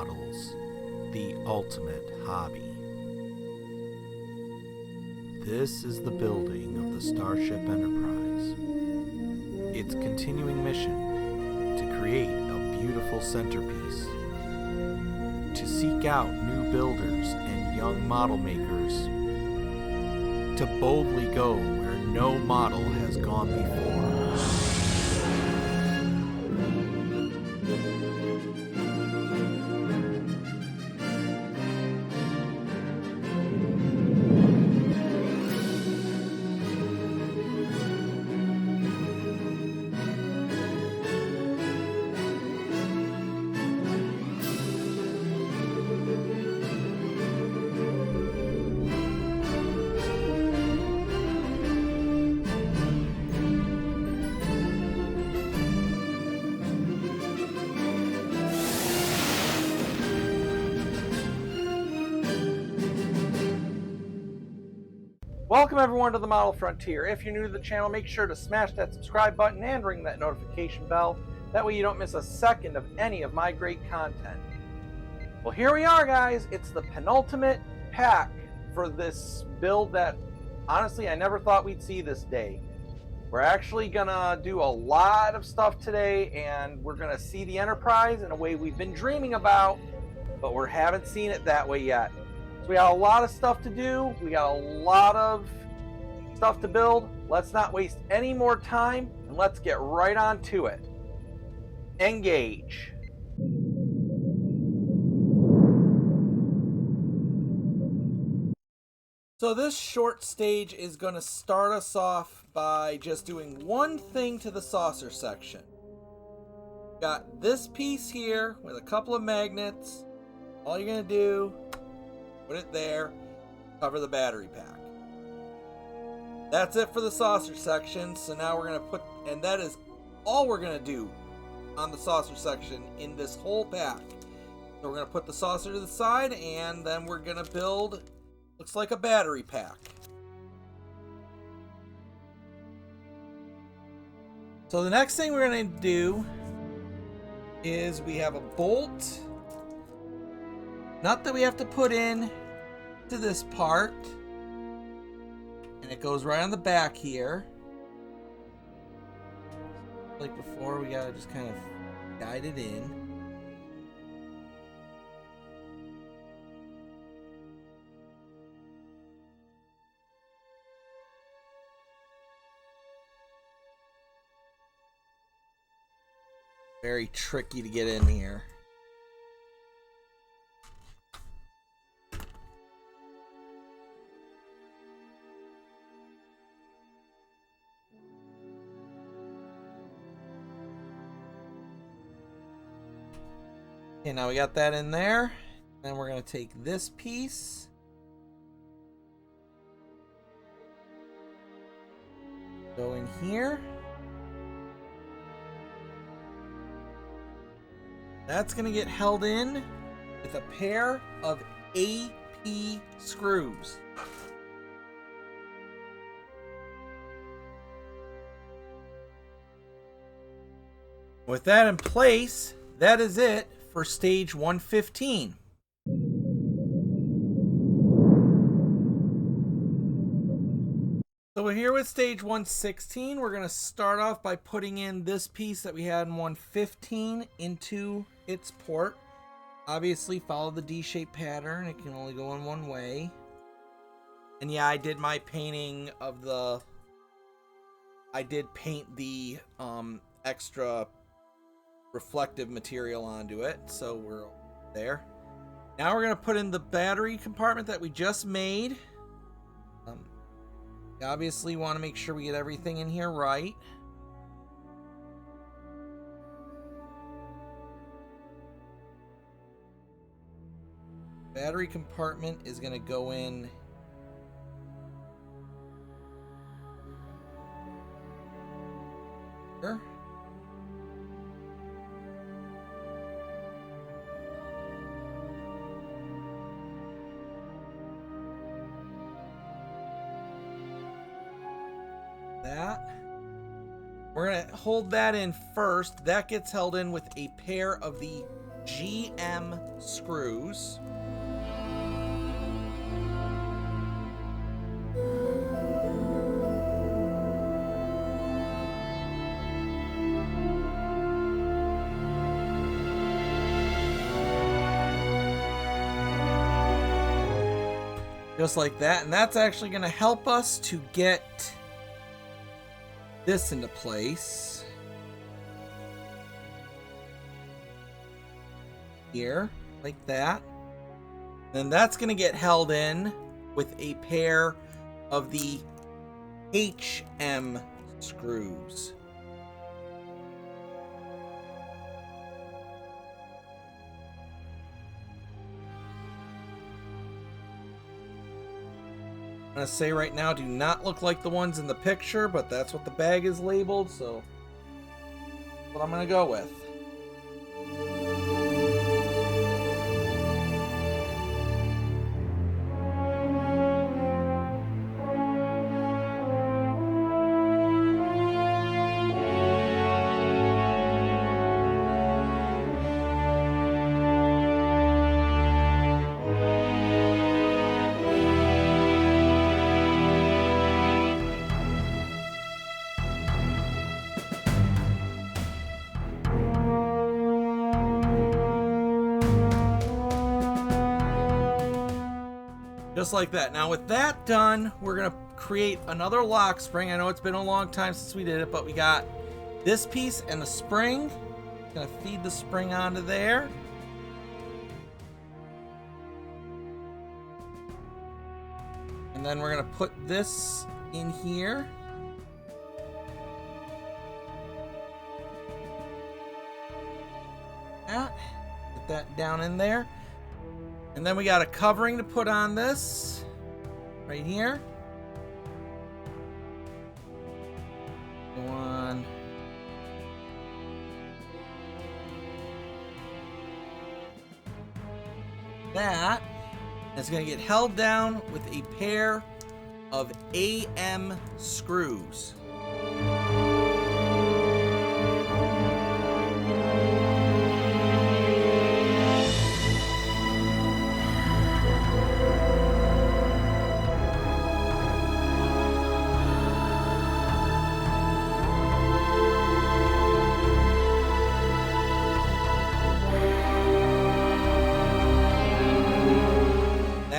models, the ultimate hobby. This is the building of the Starship Enterprise. Its continuing mission to create a beautiful centerpiece, to seek out new builders and young model makers, to boldly go where no model has gone before. Welcome everyone to the Model Frontier. If you're new to the channel, make sure to smash that subscribe button and ring that notification bell. That way you don't miss a second of any of my great content. Well, here we are, guys. It's the penultimate pack for this build that, honestly, I never thought we'd see this day. We're actually gonna do a lot of stuff today, and we're gonna see the Enterprise in a way we've been dreaming about, but we haven't seen it that way yet. We got a lot of stuff to do. We got a lot of stuff to build. Let's not waste any more time and let's get right on to it. Engage. So this short stage is going to start us off by just doing one thing to the saucer section. Got this piece here with a couple of magnets. All you're going to do, put it there, cover the battery pack. That's it for the saucer section. So now we're going to put, and that is all we're going to do on the saucer section in this whole pack. So we're going to put the saucer to the side, and then we're going to build, looks like a battery pack. So the next thing we're going to do is we have a bolt nut that we have to put in to this part, and it goes right on the back here. Like before, we gotta just kind of guide it in. Very tricky to get in here. Okay, now we got that in there. Then we're going to take this piece, go in here. That's going to get held in with a pair of AP screws. With that in place, that is it for stage 115. So we're here with stage 116. We're going to start off by putting in this piece that we had in 115 into its port. Obviously follow the D-shaped pattern. It can only go in one way. And yeah, I did my painting of the... I did paint the extra reflective material onto it, so we're there. Now we're going to put in the battery compartment that we just made. Obviously want to make sure we get everything in here right. Battery compartment is going to go in here. That. We're going to hold that in first. That gets held in with a pair of the GM screws. Just like that, and that's actually going to help us to get this into place. Here, like that. Then that's going to get held in with a pair of the HM screws. I'm going to say right now, do not look like the ones in the picture, but that's what the bag is labeled, so that's what I'm going to go with. Just like that. Now with that done, we're going to create another lock spring. I know it's been a long time since we did it, but we got this piece and the spring. Going to feed the spring onto there. And then we're going to put this in here. Get that down in there. And then we got a covering to put on this right here. Go on. That is going to get held down with a pair of AM screws.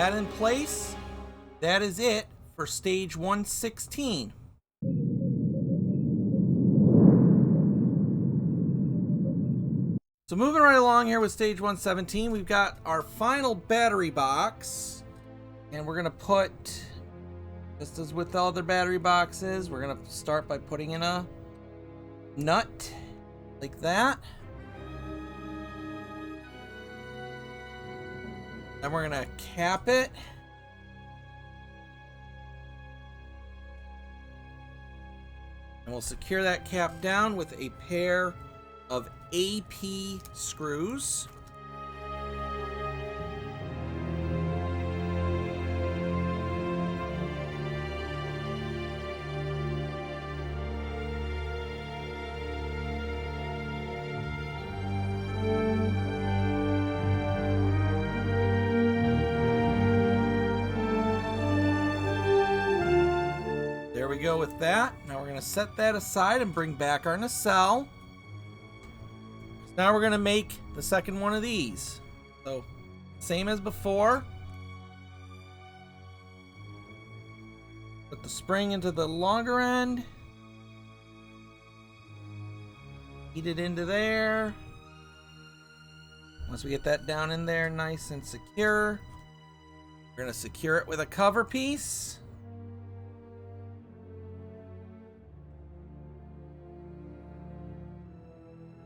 In place, that is it for stage 116. So moving right along here with stage 117, we've got our final battery box, and we're gonna put, just as with all other battery boxes, we're gonna start by putting in a nut like that. Then we're going to cap it. And we'll secure that cap down with a pair of AP screws. There we go with that. Now we're going to set that aside and bring back our nacelle. So now we're going to make the second one of these. So same as before. Put the spring into the longer end. Feed it into there. Once we get that down in there nice and secure, we're going to secure it with a cover piece.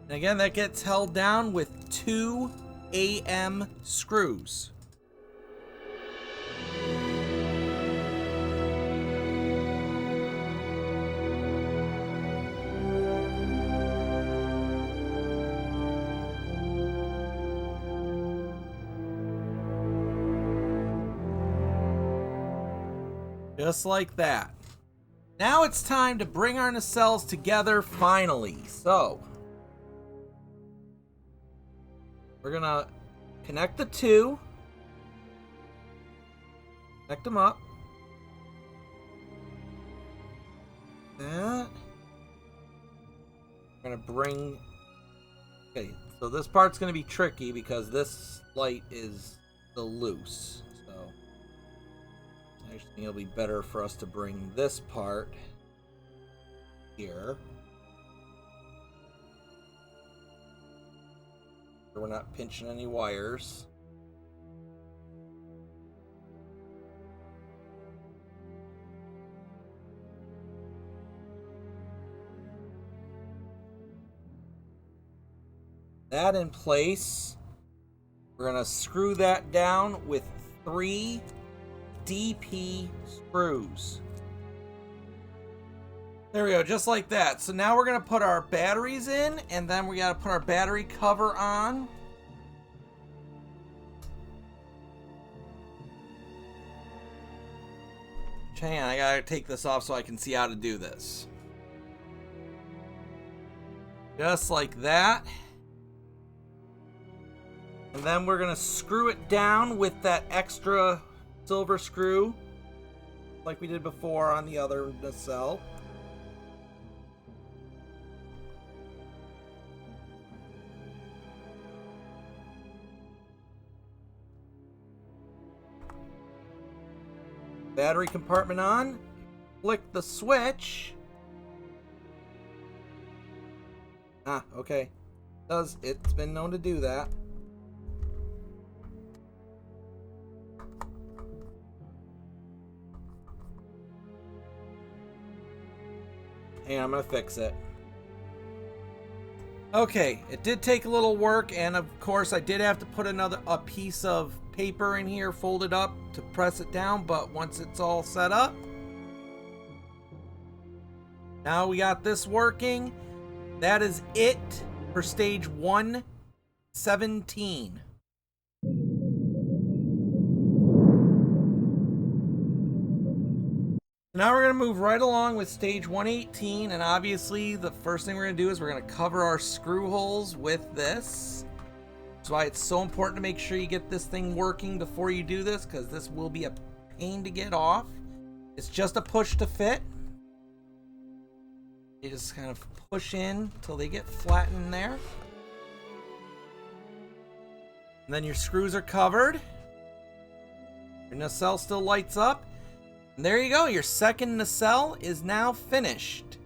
And again, that gets held down with 2 AM screws. Just like that. Now it's time to bring our nacelles together finally. So We're gonna connect the two. Connect them up. That. We're gonna bring. Okay, so this part's gonna be tricky because this light is still loose. So I actually think it'll be better for us to bring this part here. So we're not pinching any wires. That in place. We're going to screw that down with 3 DP screws. There we go, just like that. So now we're going to put our batteries in, and then we got to put our battery cover on. Hang on, I got to take this off so I can see how to do this. Just like that. And then we're going to screw it down with that extra silver screw, like we did before on the other nacelle. Battery compartment on. Flick the switch. Ah, okay. It's been known to do that. And I'm gonna fix it. Okay, it did take a little work, and of course I did have to put a piece of paper in here folded up to press it down, but once it's all set up, now we got this working. That is it for stage 117. Now we're going to move right along with stage 118, and obviously the first thing we're going to do is we're going to cover our screw holes with this. That's why it's so important to make sure you get this thing working before you do this, because this will be a pain to get off. It's just a push to fit. You just kind of push in until they get flat in there. And then your screws are covered. Your nacelle still lights up. And there you go, your second nacelle is now finished.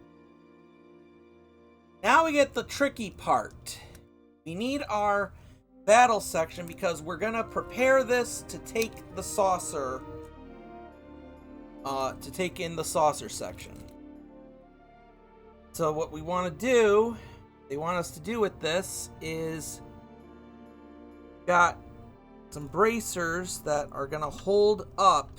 Now we get the tricky part. We need our battle section because we're gonna prepare this to take the saucer, to take in the saucer section. So what we want to do, they want us to do with this is, got some bracers that are gonna hold up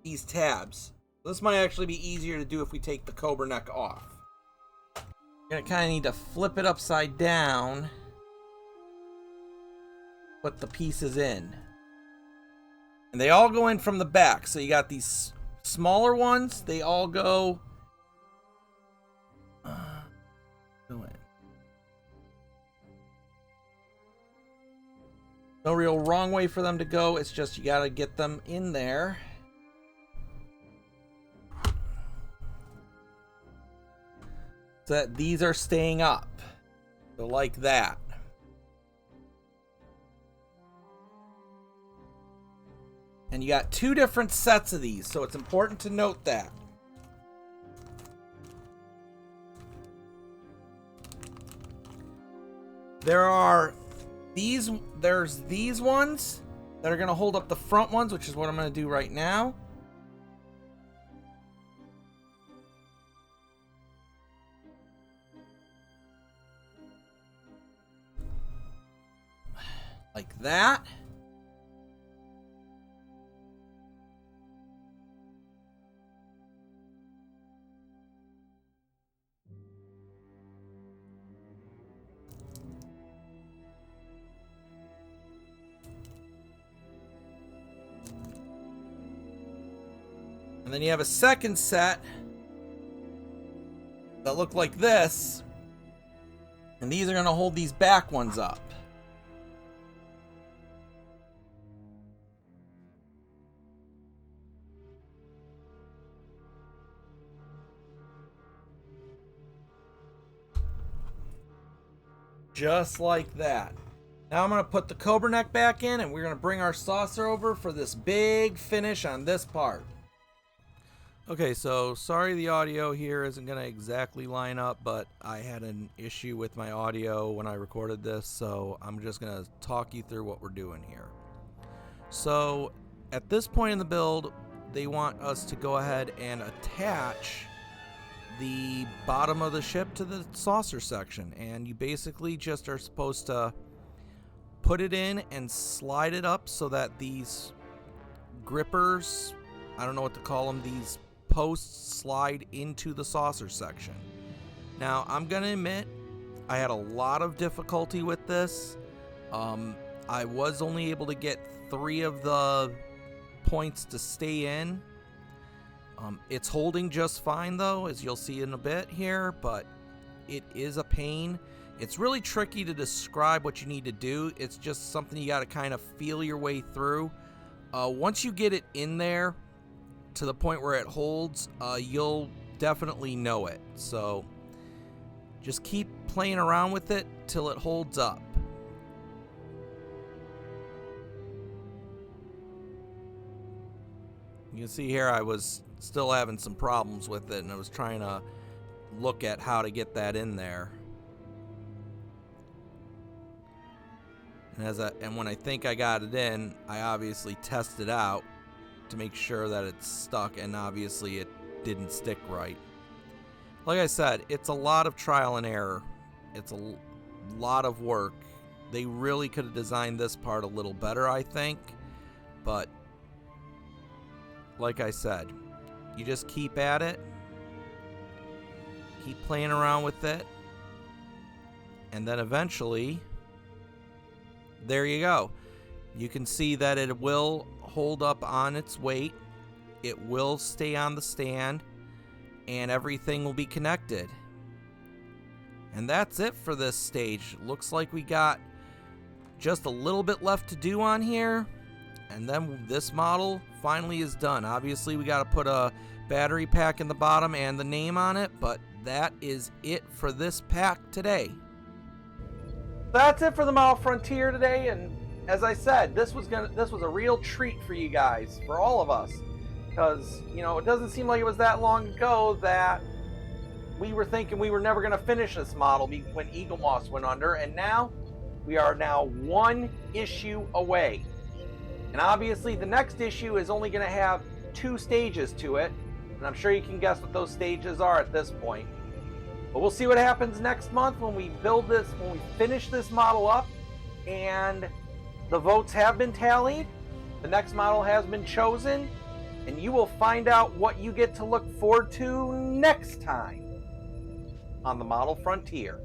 these tabs. This might actually be easier to do if we take the Cobra neck off. You're gonna kind of need to flip it upside down, put the pieces in, and they all go in from the back. So you got these smaller ones, they all go in. No real wrong way for them to go, it's just you gotta get them in there. So that these are staying up. So like that. And you got 2 different sets of these, so it's important to note that. There's these ones that are going to hold up the front ones, which is what I'm going to do right now. Like that. And then you have a second set that look like this. And these are going to hold these back ones up. just like that. Now I'm going to put the Cobra neck back in, and we're going to bring our saucer over for this big finish on this part. Okay, so sorry the audio here isn't going to exactly line up, but I had an issue with my audio when I recorded this, so I'm just going to talk you through what we're doing here. So at this point in the build, they want us to go ahead and attach the bottom of the ship to the saucer section, and you basically just are supposed to put it in and slide it up so that these grippers, I don't know what to call them, these posts slide into the saucer section. Now I'm gonna admit I had a lot of difficulty with this. I was only able to get 3 of the points to stay in. It's holding just fine though, as you'll see in a bit here, but it is a pain. It's really tricky to describe what you need to do. It's just something you got to kind of feel your way through. Once you get it in there to the point where it holds, you'll definitely know it. So just keep playing around with it till it holds up. You can see here I was still having some problems with it, and I was trying to look at how to get that in there. And when I think I got it in, I obviously test it out to make sure that it's stuck, and obviously it didn't stick right. Like I said, it's a lot of trial and error. It's a lot of work. They really could have designed this part a little better, I think, but like I said, you just keep at it, keep playing around with it, and then eventually, there you go. You can see that it will hold up on its weight, it will stay on the stand, and everything will be connected. And that's it for this stage. Looks like we got just a little bit left to do on here, and then this model finally is done. Obviously we got to put a battery pack in the bottom and the name on it, but that is it for this pack today. That's it for the Model Frontier today, and as I said, this was a real treat for you guys, for all of us, because it doesn't seem like it was that long ago that we were thinking we were never going to finish this model when Eagle Moss went under, and now we are now 1 issue away. And obviously the next issue is only going to have 2 stages to it, and I'm sure you can guess what those stages are at this point. But we'll see what happens next month when we finish this model up, and the votes have been tallied, the next model has been chosen, and you will find out what you get to look forward to next time on the Model Frontier.